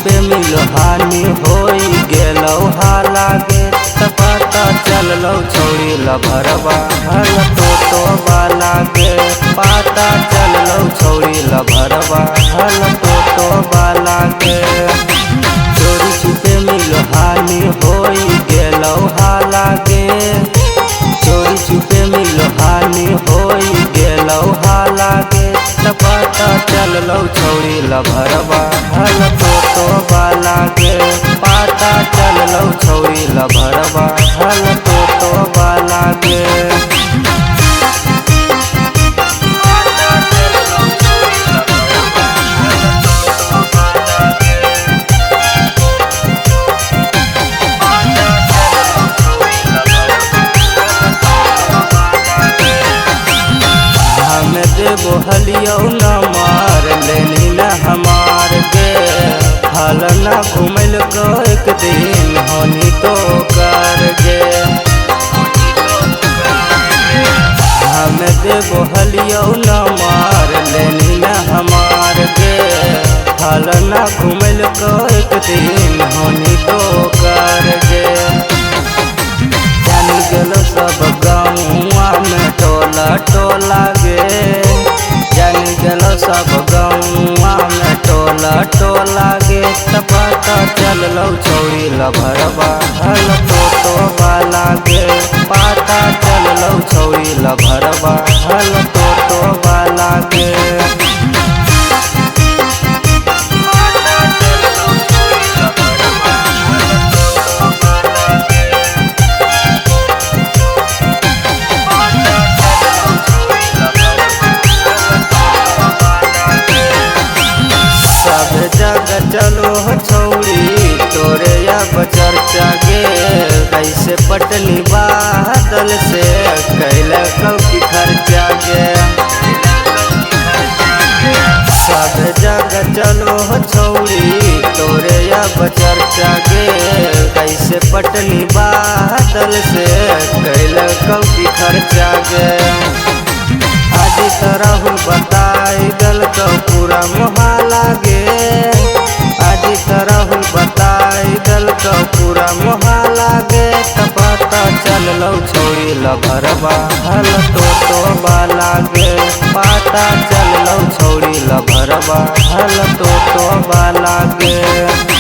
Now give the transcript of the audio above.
छुपे मिलो हानि होई गेलो हालागे त पता चललो छौड़ी लभरवा हल तो बाला गे पता चललो छौड़ी लभरवा हल तो बाला गे चोरी छुपे मिलो हानि होई गेलो हालागे चोरी छुपे मिलो हानि होई गेलो हालागे त पता चललो छौड़ी लभरवा हल तो बाला गे पता चललो छौड़ी लभरवा हल तो बाला गे देवो हलियो न मार लेनी न हमार गे हल न घूमल को एक दिन होनी तो कर गे हम देवो हलियो न मार लेनी न हमार गे हल न घूमल को एक दिन होनी तो कर गे जान गेलो सब गाँवा में टोला टोला गे जान गेलो सब गाँवा में टोला टोला गे त पता चललो छौड़ी लभरवा हल तो बाला गे पता चललो छौड़ी लभरवा हल तो बाला गे चलो छौड़ी तोरे अब चर्चा गे कैसे पटनी बादल से कैल कौकी खर्चा गे सब जगह चलो छौड़ी तोरे अब चर्चा गे कैसे पटनी बादल से कैल कौकी खर्चा गे आज तरह बताई दल तो पूरा मोहल्ला गे आज तरह बताई दल तो पूरा मोहल्ला गे त पता चललो छौड़ी लभरवा हल तो बाला गे पता चललो छौड़ी लभरवा हल तो बाला गे।